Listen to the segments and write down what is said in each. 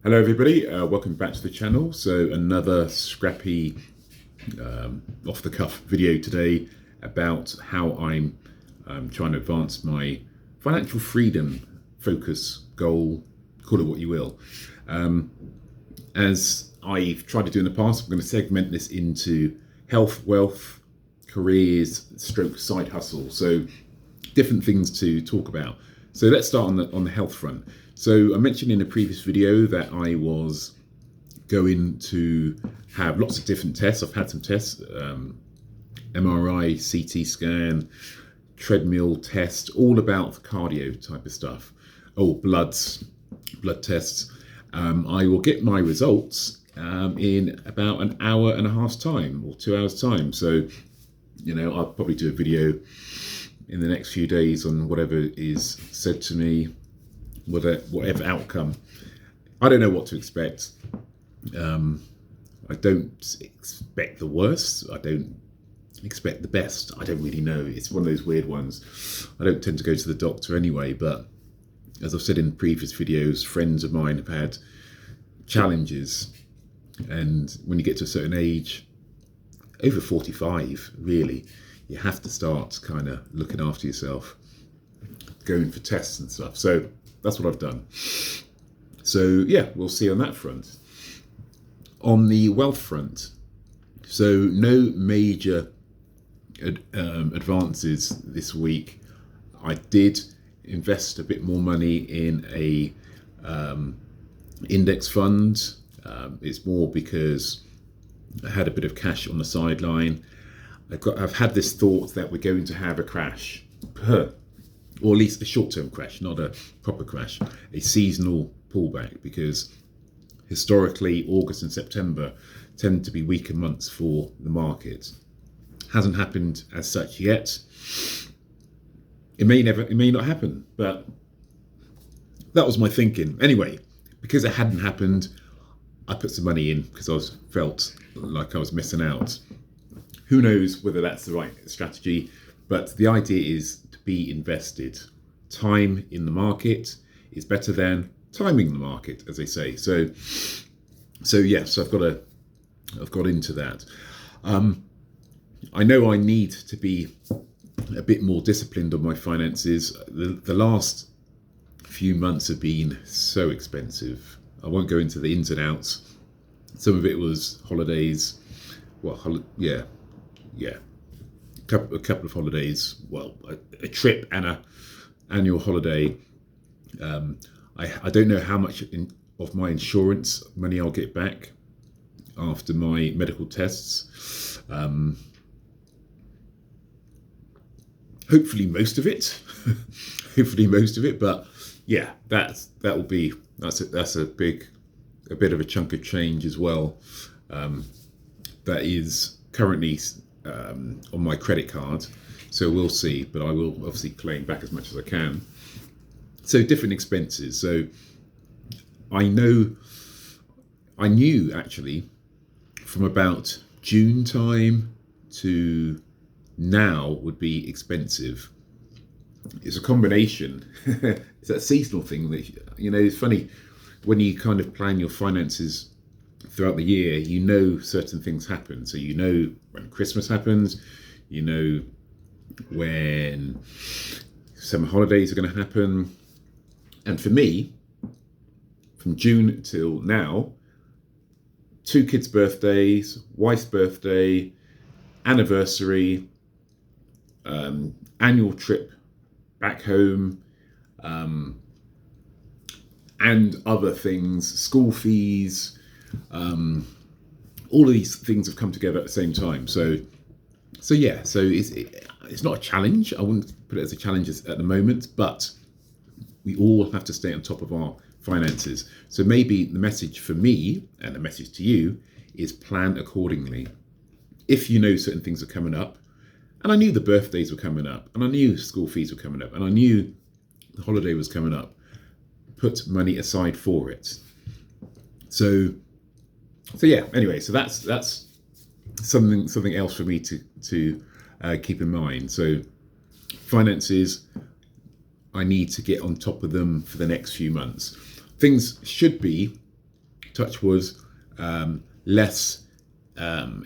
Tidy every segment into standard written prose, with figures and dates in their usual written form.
Hello everybody, welcome back to the channel. So another scrappy off-the-cuff video today about how I'm trying to advance my financial freedom focus goal, call it what you will. As I've tried to do in the past, I'm going to segment this into health, wealth, careers, stroke side hustle. So different things to talk about. So let's start on the health front. So I mentioned in a previous video that I was going to have lots of different tests. I've had some tests, MRI, CT scan, treadmill test, all about the cardio type of stuff. Oh, blood tests. I will get my results in about an hour and a half's time or 2 hours time. So, I'll probably do a video in the next few days on whatever is said to me, whatever outcome. I don't know what to expect. I don't expect the worst. I don't expect the best. I don't really know. It's one of those weird ones. I don't tend to go to the doctor anyway, but as I've said in previous videos, friends of mine have had challenges, and when you get to a certain age, over 45 really, you have to start kind of looking after yourself, going for tests and stuff. So that's what I've done. So yeah, we'll see on that front. On the wealth front, so no major advances this week. I did invest a bit more money in a index fund. It's more because I had a bit of cash on the sideline. I've had this thought that we're going to have a crash, or at least a short-term crash, not a proper crash, a seasonal pullback, because historically August and September tend to be weaker months for the market. Hasn't happened as such yet. It may not happen, but that was my thinking. Anyway, because it hadn't happened, I put some money in because I felt like I was missing out. Who knows whether that's the right strategy, but the idea is to be invested. Time in the market is better than timing the market, as they say. So yes, I've got into that. I know I need to be a bit more disciplined on my finances. The last few months have been so expensive. I won't go into the ins and outs. Some of it was holidays. Well, a couple of holidays. Well, a trip and a annual holiday. I don't know how much of my insurance money I'll get back after my medical tests. Hopefully most of it. But yeah, that's a bit of a chunk of change as well. That is currently on my credit card, so we'll see, but I will obviously claim back as much as I can. So different expenses. So I knew actually from about June time to now would be expensive. It's a combination. It's that seasonal thing that, it's funny when you kind of plan your finances throughout the year, certain things happen. So when Christmas happens, when summer holidays are going to happen. And for me, from June till now, 2 kids' birthdays, wife's birthday, anniversary, annual trip back home, and other things, school fees, all of these things have come together at the same time. So it's not a challenge. I wouldn't put it as a challenge at the moment, but we all have to stay on top of our finances. So maybe the message for me and the message to you is plan accordingly. If you know certain things are coming up, and I knew the birthdays were coming up, and I knew school fees were coming up, and I knew the holiday was coming up, put money aside for it. So yeah. Anyway, so that's something else for me to keep in mind. So finances, I need to get on top of them for the next few months. Things should be touch wood, less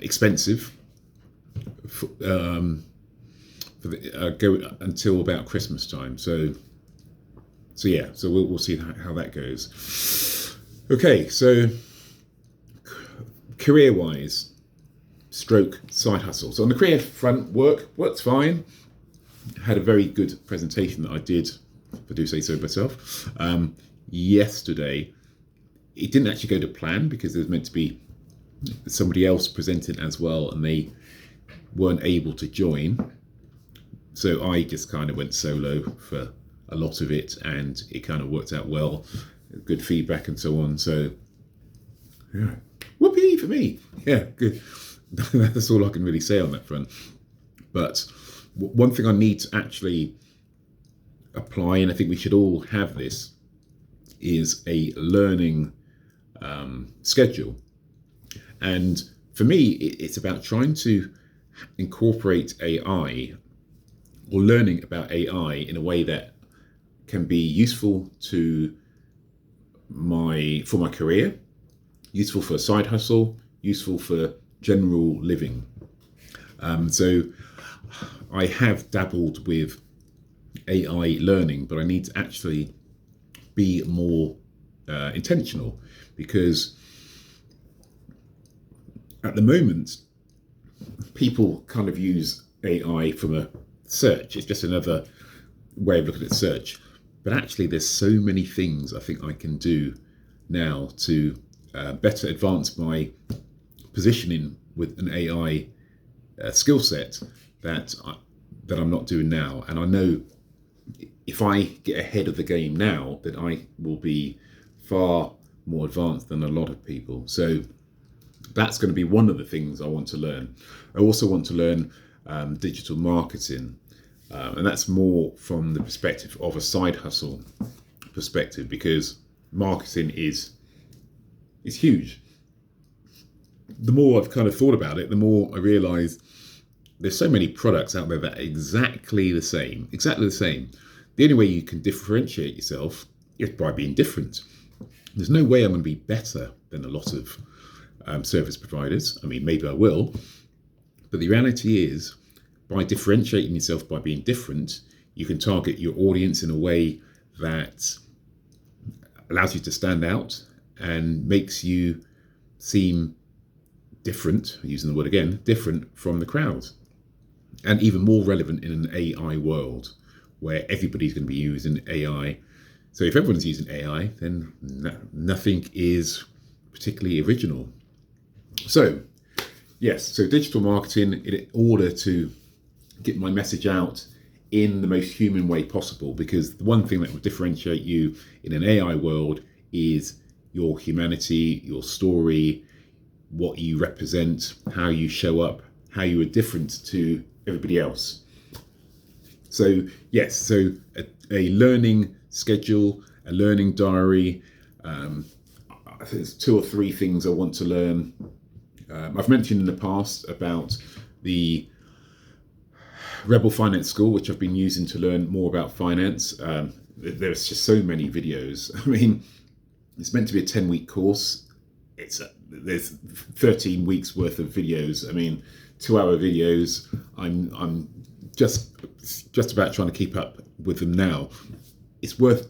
expensive go until about Christmas time. So yeah, so we'll see how that goes. Okay, so career-wise, stroke side hustle. So on the career front, works fine. Had a very good presentation that I did, if I do say so myself, yesterday. It didn't actually go to plan because there was meant to be somebody else presenting as well, and they weren't able to join. So I just kind of went solo for a lot of it, and it kind of worked out well. Good feedback and so on. So yeah, whoopee for me. Yeah, good. That's all I can really say on that front. But one thing I need to actually apply, and I think we should all have this, is a learning schedule. And for me, it's about trying to incorporate AI or learning about AI in a way that can be useful for my career, useful for a side hustle, useful for general living. So I have dabbled with AI learning, but I need to actually be more intentional, because at the moment people kind of use AI from a search. It's just another way of looking at search. But actually there's so many things I think I can do now to better advance my positioning with an AI skill set that I'm not doing now. And I know if I get ahead of the game now, that I will be far more advanced than a lot of people. So that's going to be one of the things I want to learn. I also want to learn digital marketing, and that's more from the perspective of a side hustle perspective, because marketing is huge. The more I've kind of thought about it, the more I realise there's so many products out there that are exactly the same. The only way you can differentiate yourself is by being different. There's no way I'm going to be better than a lot of service providers. I mean, maybe I will, but the reality is, by differentiating yourself by being different, you can target your audience in a way that allows you to stand out and makes you seem different, using the word again, different from the crowd, and even more relevant in an AI world where everybody's going to be using AI. So if everyone's using AI, then nothing is particularly original. So yes, so digital marketing, in order to get my message out in the most human way possible, because the one thing that will differentiate you in an AI world is your humanity, your story, what you represent, how you show up, how you are different to everybody else. So yes, so a learning schedule, a learning diary. I think there's 2 or 3 things I want to learn. I've mentioned in the past about the Rebel Finance School, which I've been using to learn more about finance. There's just so many videos. I mean, it's meant to be a 10-week course. There's 13 weeks worth of videos. I mean, 2-hour videos. I'm just about trying to keep up with them now. It's worth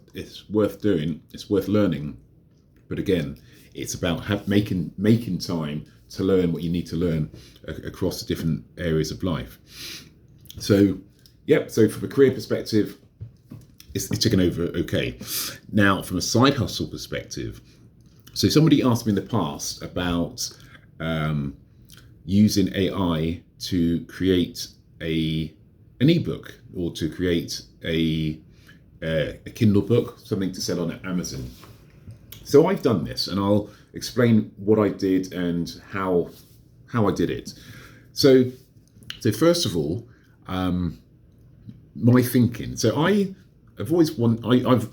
doing. It's worth learning. But again, it's about making time to learn what you need to learn across the different areas of life. So, yep. So from a career perspective, it's ticking over okay. Now, from a side hustle perspective, so somebody asked me in the past about using AI to create an ebook, or to create a Kindle book, something to sell on Amazon. So I've done this, and I'll explain what I did and how I did it. So first of all, my thinking. So I've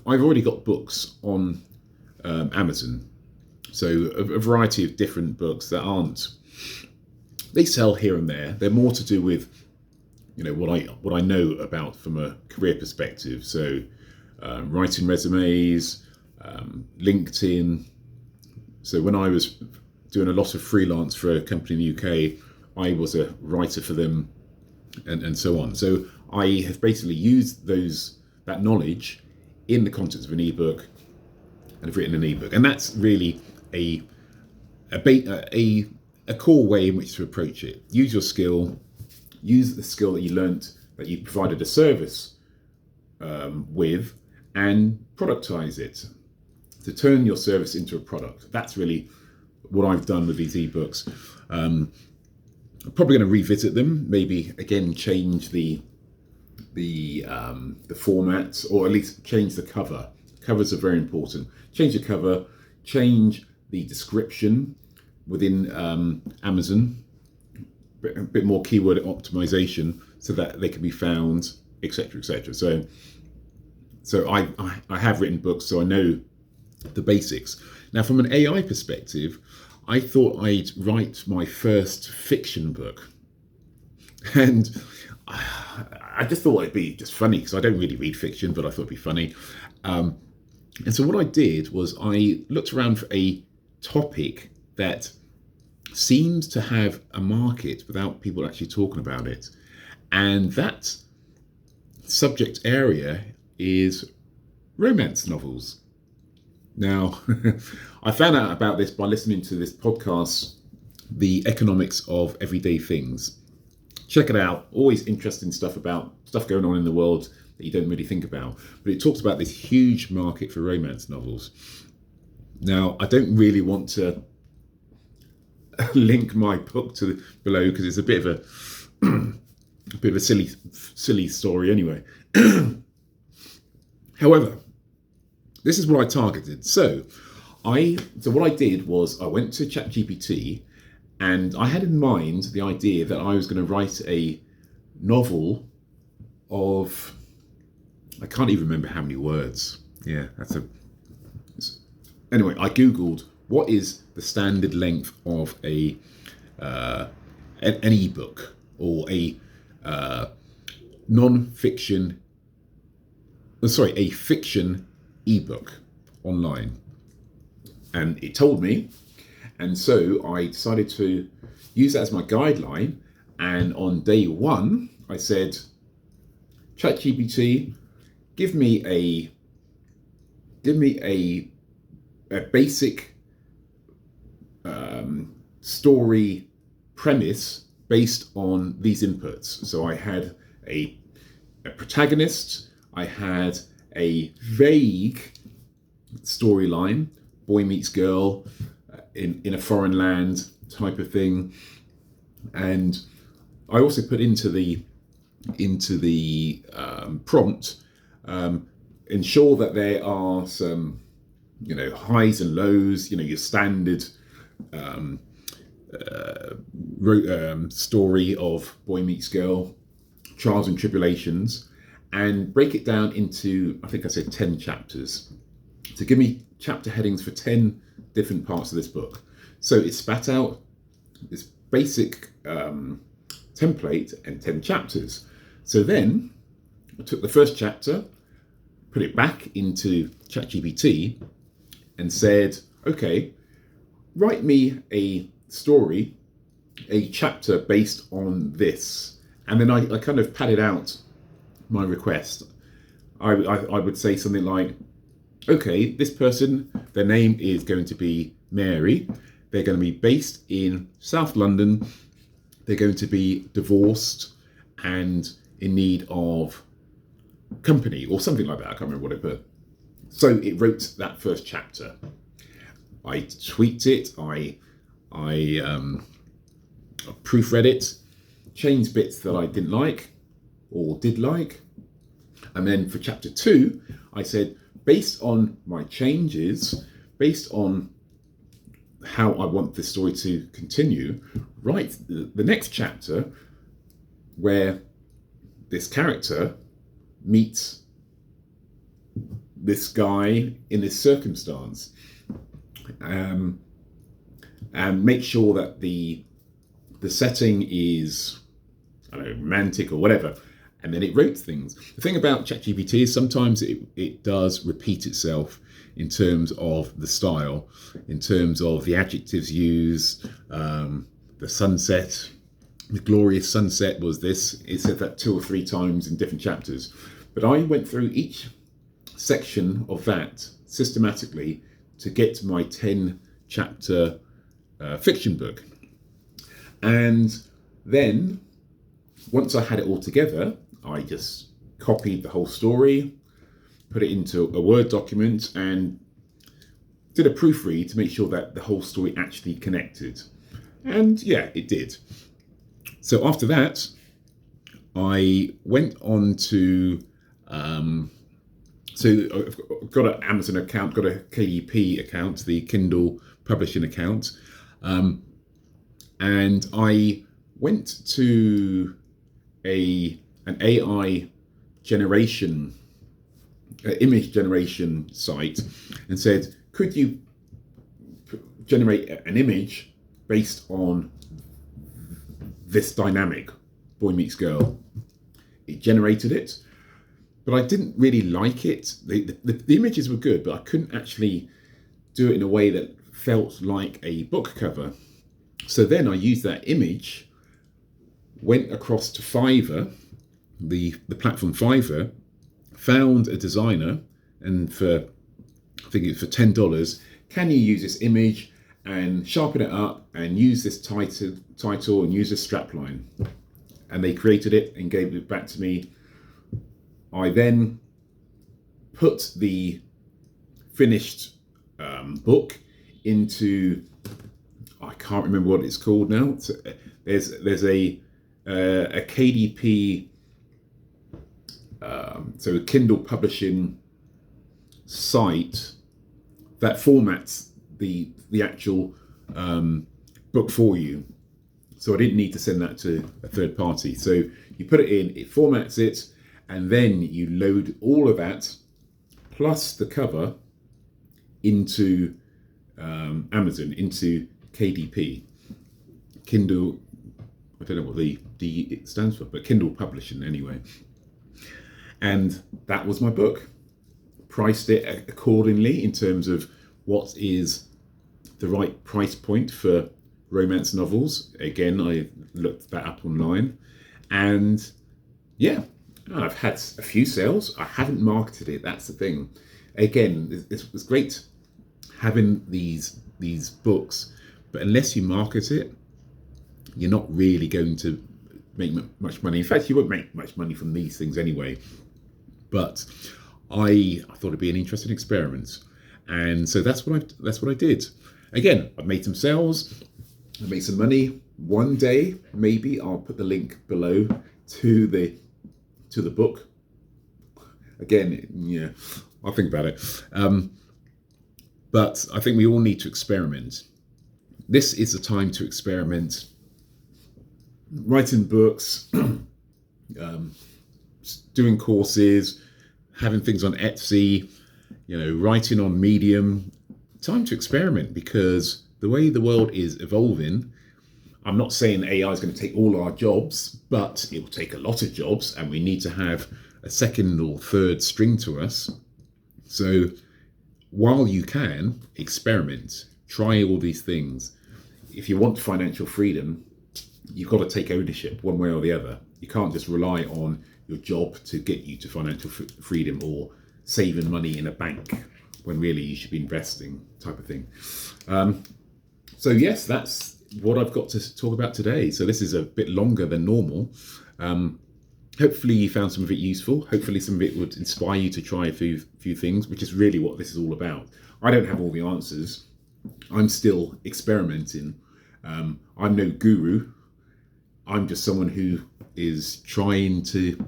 already got books on Amazon. So a variety of different books that they sell here and there. They're more to do with, what I know about from a career perspective. So writing resumes, LinkedIn, So when I was doing a lot of freelance for a company in the UK, I was a writer for them, and so on. So I have basically used that knowledge in the context of an ebook, and have written an ebook, and that's really a core way in which to approach it. Use your skill, use the skill that you learnt, that you provided a service with, and productize it to turn your service into a product. That's really what I've done with these ebooks. I'm probably going to revisit them, maybe again change the format, or at least change the cover. Covers are very important. Change the cover, change the description within Amazon, a bit more keyword optimization so that they can be found, etc., etc. So I have written books, so I know the basics. Now, from an AI perspective, I thought I'd write my first fiction book, and I just thought it'd be just funny, because I don't really read fiction, but I thought it'd be funny. And so what I did was I looked around for a topic that seems to have a market without people actually talking about it. And that subject area is romance novels. Now, I found out about this by listening to this podcast, The Economics of Everyday Things. Check it out. Always interesting stuff about stuff going on in the world that you don't really think about. But it talks about this huge market for romance novels. Now, I don't really want to link my book to below, because it's a bit of a silly story anyway. However, this is what I targeted. So what I did was I went to ChatGPT, and I had in mind the idea that I was going to write a novel of, I can't even remember how many words. Yeah, anyway, I Googled what is the standard length of an ebook, or a a fiction ebook online, and it told me, and so I decided to use that as my guideline. And on day one, I said, ChatGPT, give me a basic story premise based on these inputs. So I had a protagonist, I had a vague storyline, boy meets girl in a foreign land type of thing, and I also put into the prompt, ensure that there are some highs and lows, your standard story of boy meets girl, trials and tribulations, and break it down into, I think I said 10 chapters, to give me chapter headings for 10 different parts of this book. So it spat out this basic template and 10 chapters. So then I took the first chapter, put it back into ChatGPT, and said, okay, write me a story, a chapter based on this. And then I kind of padded out my request. I would say something like, okay, this person, their name is going to be Mary. They're going to be based in South London. They're going to be divorced and in need of company, or something like that. I can't remember what it put. So it wrote that first chapter. I tweaked it. I proofread it, changed bits that I didn't like or did like. And then for chapter 2, I said, based on my changes, based on how I want this story to continue, write the next chapter where this character meets this guy in this circumstance, and make sure that the setting is, I don't know, romantic or whatever. And then it wrote things. The thing about ChatGPT is sometimes it does repeat itself. in terms of the style, in terms of the adjectives used, the sunset. The glorious sunset was this. It said that 2 or 3 times in different chapters. But I went through each section of that systematically to get to my 10 chapter fiction book. And then once I had it all together, I just copied the whole story, put it into a Word document, and did a proofread to make sure that the whole story actually connected. And yeah, it did. So after that, I went on to, so I've got an Amazon account, got a KDP account, the Kindle publishing account. And I went to an AI generation, image generation site and said, could you generate an image based on this dynamic, boy meets girl? It generated it, but I didn't really like it. The images were good, but I couldn't actually do it in a way that felt like a book cover. So then I used that image, went across to Fiverr, the platform Fiverr, found a designer, and for, I think it was for $10, can you use this image and sharpen it up and use this title and use this strapline? And they created it and gave it back to me. I then put the finished book into, I can't remember what it's called now. So there's a KDP, so a Kindle publishing site that formats the actual book for you. So I didn't need to send that to a third party. So you put it in, it formats it, and then you load all of that plus the cover into Amazon, into KDP, Kindle. I don't know what the D it stands for, but Kindle Publishing anyway. And that was my book. Priced it accordingly in terms of what is the right price point for romance novels. Again, I looked that up online, and yeah, I've had a few sales. I haven't marketed it. That's the thing. Again, it was great having these books, but unless you market it, you're not really going to make much money. In fact, you won't make much money from these things anyway. But I thought it'd be an interesting experiment, and so that's what I did. Again, I've made some sales, I made some money. One day, maybe I'll put the link below to the book. Again, yeah, I'll think about it. But I think we all need to experiment. This is the time to experiment. Writing books, doing courses, having things on Etsy, writing on Medium. Time to experiment, because the way the world is evolving, I'm not saying AI is going to take all our jobs, but it will take a lot of jobs, and we need to have a second or third string to us. So while you can, experiment, try all these things. If you want financial freedom, you've got to take ownership one way or the other. You can't just rely on your job to get you to financial freedom, or saving money in a bank when really you should be investing, type of thing. So yes, that's what I've got to talk about today. So this is a bit longer than normal. Hopefully you found some of it useful. Hopefully some of it would inspire you to try a few things, which is really what this is all about. I don't have all the answers. I'm still experimenting. I'm no guru. I'm just someone who is trying to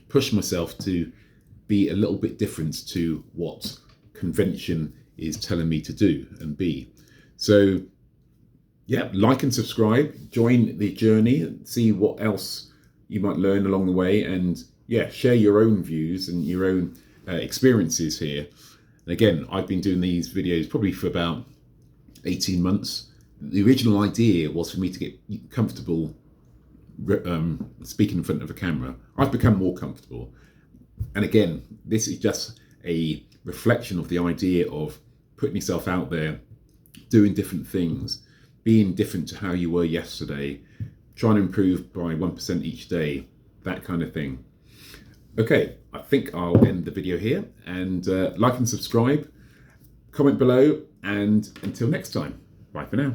push myself to be a little bit different to what convention is telling me to do and be. So yeah, like and subscribe, join the journey, and see what else you might learn along the way, and yeah, share your own views and your own experiences here. And again, I've been doing these videos probably for about 18 months. The original idea was for me to get comfortable speaking in front of a camera. I've become more comfortable. And again, this is just a reflection of the idea of putting yourself out there, doing different things, being different to how you were yesterday, trying to improve by 1% each day, that kind of thing. Okay, I think I'll end the video here, and like and subscribe, comment below, and until next time, bye for now.